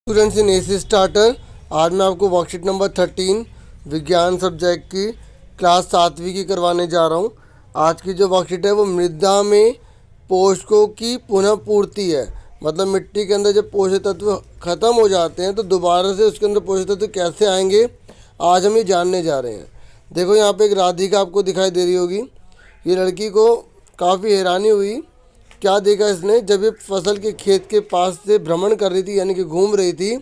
Students in AC starter. आज मैं आपको वर्कशीट नंबर 13 विज्ञान सब्जेक्ट की क्लास 7वीं की करवाने जा रहा हूँ। आज की जो वर्कशीट है वो मृदा में पोषकों की पुनः पूर्ति है। मतलब मिट्टी के अंदर जब पोषक तत्व खत्म हो जाते हैं तो दोबारा से उसके अंदर पोषक तत्व कैसे आएंगे, आज हम ये जानने जा रहे हैं। देखो यहाँ पे एक राधिका आपको दिखाई दे रही होगी। ये लड़की को काफ़ी हैरानी हुई। क्या देखा इसने, जब ये फसल के खेत के पास से भ्रमण कर रही थी यानी कि घूम रही थी,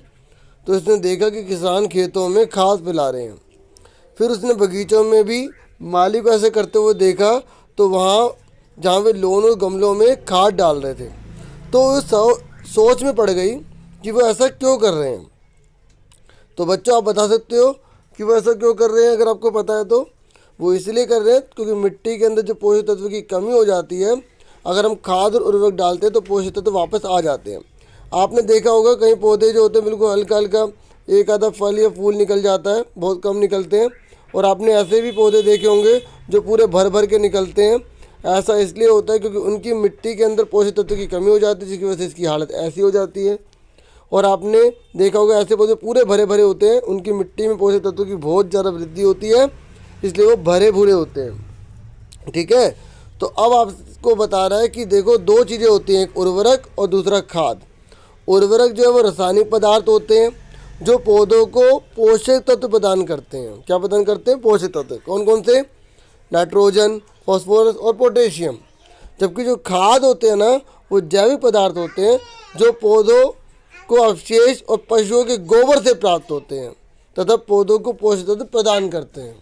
तो इसने देखा कि किसान खेतों में खाद पिला रहे हैं। फिर उसने बगीचों में भी माली को ऐसे करते हुए देखा, तो वहाँ जहाँ वे लोन और गमलों में खाद डाल रहे थे, तो वो सोच में पड़ गई कि वो ऐसा क्यों कर रहे हैं। तो बच्चों आप बता सकते हो कि वो ऐसा क्यों कर रहे हैं? अगर आपको पता है तो वो इसलिए कर रहे हैं क्योंकि मिट्टी के अंदर जो पोषक तत्व की कमी हो जाती है, अगर हम खाद और उर्वरक डालते हैं तो पोषक तत्व वापस आ जाते हैं। आपने देखा होगा कई पौधे जो होते हैं बिल्कुल हल्का हल्का एक आधा फल या फूल निकल जाता है, बहुत कम निकलते हैं। और आपने ऐसे भी पौधे देखे होंगे जो पूरे भर भर के निकलते हैं। ऐसा इसलिए होता है क्योंकि उनकी मिट्टी के अंदर पोषक तत्व की कमी हो जाती है, जिसकी वजह से इसकी हालत ऐसी हो जाती है। और आपने देखा होगा ऐसे पौधे पूरे भरे भरे होते हैं, उनकी मिट्टी में पोषक तत्वों की बहुत ज़्यादा वृद्धि होती है, इसलिए वो भरे भूरे होते हैं। ठीक है, तो अब आपको बता रहा है कि देखो दो चीज़ें होती हैं, एक उर्वरक और दूसरा खाद। उर्वरक जो है वो रासायनिक पदार्थ होते हैं जो पौधों को पोषक तत्व प्रदान करते हैं। क्या प्रदान करते हैं? पोषक तत्व। कौन कौन से? नाइट्रोजन, फॉस्फोरस और पोटेशियम। जबकि जो खाद होते हैं ना, वो जैविक पदार्थ होते हैं जो पौधों को अवशेष और पशुओं के गोबर से प्राप्त होते हैं तथा पौधों को पोषक तत्व प्रदान करते हैं।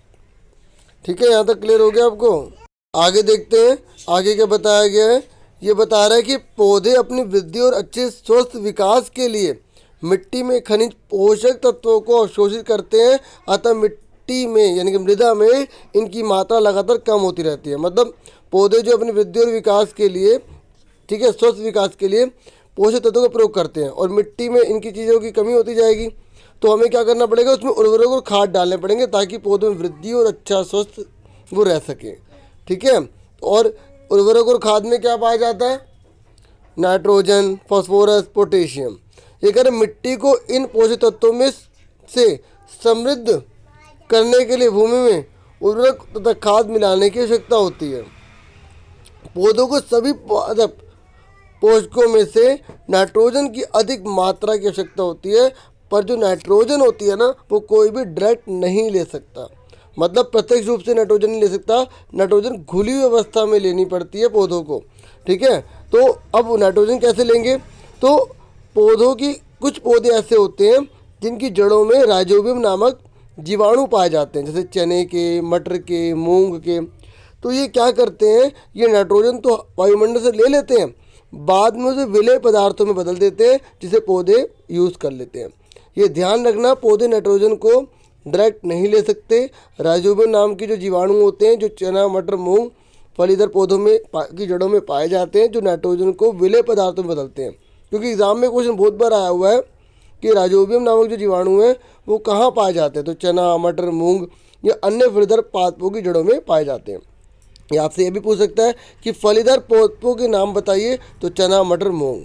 ठीक है, यहाँ तक क्लियर हो गया आपको? आगे देखते हैं आगे क्या बताया गया है। ये बता रहा है कि पौधे अपनी वृद्धि और अच्छे स्वस्थ विकास के लिए मिट्टी में खनिज पोषक तत्वों को अवशोषित करते हैं, अतः मिट्टी में यानी कि मृदा में इनकी मात्रा लगातार कम होती रहती है। मतलब पौधे जो अपनी वृद्धि और विकास के लिए, ठीक है, स्वस्थ विकास के लिए पोषक तत्वों का प्रयोग करते हैं और मिट्टी में इनकी चीज़ों की कमी होती जाएगी, तो हमें क्या करना पड़ेगा, उसमें उर्वरक और खाद डालने पड़ेंगे ताकि पौधों में वृद्धि और अच्छा स्वस्थ वो रह सके। ठीक है, और उर्वरक और खाद में क्या पाया जाता है? Nitrogen, phosphorus, potassium. ये कह रहे मिट्टी को इन पोषक तत्वों में से समृद्ध करने के लिए भूमि में उर्वरक तथा खाद मिलाने की आवश्यकता होती है। पौधों को सभी पोषकों में से नाइट्रोजन की अधिक मात्रा की आवश्यकता होती है, पर जो नाइट्रोजन होती है ना, वो कोई भी डायरेक्ट नहीं ले सकता। मतलब प्रत्यक्ष रूप से नाइट्रोजन नहीं ले सकता, नाइट्रोजन घुली हुई अवस्था में लेनी पड़ती है पौधों को। ठीक है, तो अब नाइट्रोजन कैसे लेंगे? तो पौधों की कुछ पौधे ऐसे होते हैं जिनकी जड़ों में राइजोबियम नामक जीवाणु पाए जाते हैं, जैसे चने के, मटर के, मूंग के। तो ये क्या करते हैं, ये नाइट्रोजन तो वायुमंडल से ले लेते हैं, बाद में उसे विलेय पदार्थों में बदल देते हैं जिसे पौधे यूज़ कर लेते हैं। ये ध्यान रखना, पौधे नाइट्रोजन को डायरेक्ट नहीं ले सकते। राइजोबियम नाम के जो जीवाणु होते हैं जो चना, मटर, मूंग, फलीदार पौधों में की जड़ों में पाए जाते हैं, जो नाइट्रोजन को विलेय पदार्थों में बदलते हैं। क्योंकि एग्जाम में क्वेश्चन बहुत बार आया हुआ है कि राइजोबियम नामक जो जीवाणु हैं वो कहाँ पाए जाते हैं, तो चना, मटर, मूंग या अन्य फलीदार पादपों की जड़ों में पाए जाते हैं। ये आपसे ये भी पूछ सकता है कि फलीदार पौधों के नाम बताइए, तो चना, मटर, मूंग।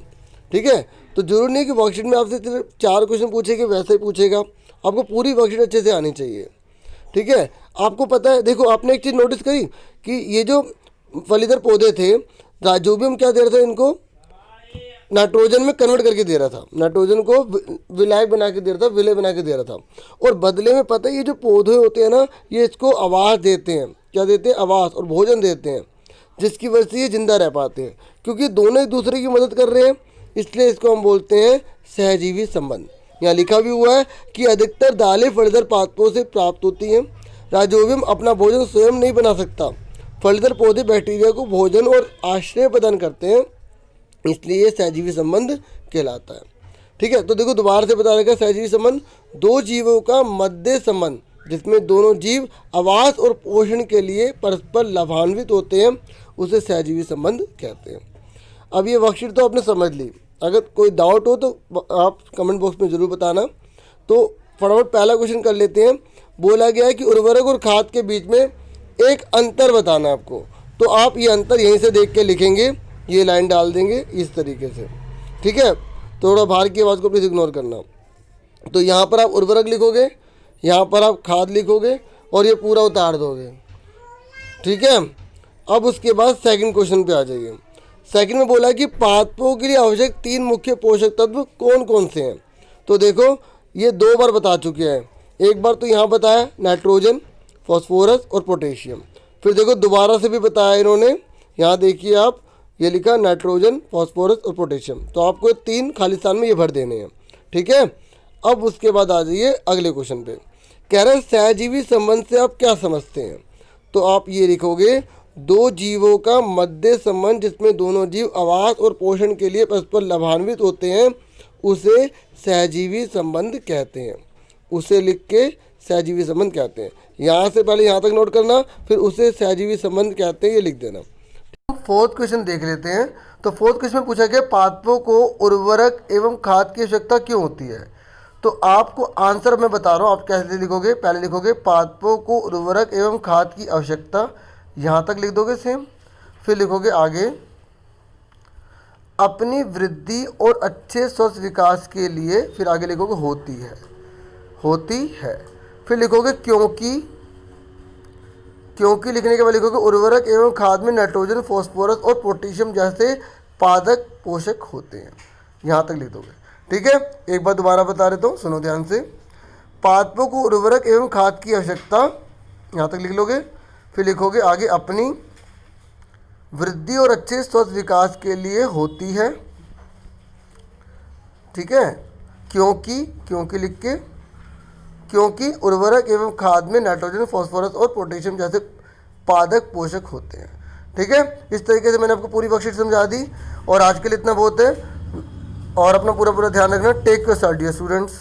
ठीक है, तो जरूर नहीं कि वर्कशीट में आपसे सिर्फ 4 क्वेश्चन पूछेगा, वैसे ही पूछेगा। आपको पूरी वर्कशीट अच्छे से आनी चाहिए। ठीक है, आपको पता है, देखो आपने एक चीज़ नोटिस करी कि ये जो फलीदार पौधे थे, राइजोबियम क्या दे रहा था इनको? नाइट्रोजन में कन्वर्ट करके दे रहा था, नाइट्रोजन को विलायक बना के दे रहा था, विलय बना के दे रहा था। और बदले में पता है ये जो पौधे होते हैं ना, ये इसको आवास देते हैं। क्या देते हैं? आवास और भोजन देते हैं, जिसकी वजह से ये जिंदा रह पाते हैं, क्योंकि दोनों एक दूसरे की मदद कर रहे हैं। इसलिए इसको हम बोलते हैं सहजीवी संबंध। यहाँ लिखा भी हुआ है कि अधिकतर दालें फलीदार पादपों से प्राप्त होती हैं। राइजोबियम अपना भोजन स्वयं नहीं बना सकता, फलीदार पौधे बैक्टीरिया को भोजन और आश्रय प्रदान करते हैं, इसलिए ये सहजीवी संबंध कहलाता है। ठीक है, तो देखो दोबारा से बता रखा, सहजीवी संबंध दो जीवों का मध्य संबंध जिसमें दोनों जीव आवास और पोषण के लिए परस्पर लाभान्वित होते हैं, उसे सहजीवी संबंध कहते हैं। अब ये वर्कशीट तो आपने समझ ली। अगर कोई डाउट हो तो आप कमेंट बॉक्स में ज़रूर बताना। तो फटाफट पहला क्वेश्चन कर लेते हैं। बोला गया है कि उर्वरक और खाद के बीच में एक अंतर बताना आपको, तो आप ये अंतर यहीं से देख के लिखेंगे, ये लाइन डाल देंगे इस तरीके से। ठीक है, थोड़ा बाहर की आवाज़ को प्लीज़ इग्नोर करना। तो यहाँ पर आप उर्वरक लिखोगे, यहाँ पर आप खाद लिखोगे और ये पूरा उतार दोगे। ठीक है। अब उसके बाद सेकंड क्वेश्चन पे आ जाइए। सेकंड में बोला है कि पादपों के लिए आवश्यक 3 मुख्य पोषक तत्व कौन कौन से हैं। तो देखो ये 2 बार बता चुके हैं। एक बार तो यहाँ बताया नाइट्रोजन, फॉस्फोरस और पोटेशियम। फिर देखो दोबारा से भी बताया इन्होंने, यहाँ देखिए आप, ये लिखा नाइट्रोजन, फॉस्फोरस और पोटेशियम। तो आपको 3 खाली स्थान में ये भर देने हैं। ठीक है। अब उसके बाद आ जाइए अगले क्वेश्चन पे। कह रहे हैं सहजीवी संबंध से आप क्या समझते हैं। तो आप ये लिखोगे 2 जीवों का मध्य संबंध जिसमें दोनों जीव आवास और पोषण के लिए परस्पर लाभान्वित होते हैं उसे सहजीवी संबंध कहते हैं। उसे लिख के सहजीवी संबंध कहते हैं। यहाँ से पहले यहाँ तक नोट करना, फिर उसे सहजीवी संबंध कहते हैं, ये लिख देना। फोर्थ क्वेश्चन देख लेते हैं। तो फोर्थ क्वेश्चन में पूछा गया पादपों को उर्वरक एवं खाद की आवश्यकता क्यों होती है। तो आपको आंसर मैं बता रहा हूँ, आप कैसे लिखोगे। पहले लिखोगे पादपों को उर्वरक एवं खाद की आवश्यकता, यहाँ तक लिख दोगे सेम। फिर लिखोगे आगे अपनी वृद्धि और अच्छे स्वस्थ विकास के लिए, फिर आगे लिखोगे होती है, होती है। फिर लिखोगे क्योंकि लिखने के बाद लिखोगे उर्वरक एवं खाद में नाइट्रोजन, फॉस्फोरस और पोटेशियम जैसे पादक पोषक होते हैं। यहाँ तक लिख दोगे। ठीक है। एक बार दोबारा बता देता हूँ, सुनो ध्यान से। पादपों को उर्वरक एवं खाद की आवश्यकता, यहाँ तक लिख लोगे। फिर लिखोगे आगे अपनी वृद्धि और अच्छे स्वस्थ विकास के लिए होती है। ठीक है। क्योंकि लिख के, क्योंकि उर्वरक एवं खाद में नाइट्रोजन, फॉस्फोरस और पोटेशियम जैसे पादक पोषक होते हैं। ठीक है। इस तरीके से मैंने आपको पूरी वर्कशीट समझा दी और आज के लिए इतना बहुत है। और अपना पूरा ध्यान रखना। Take care dear students.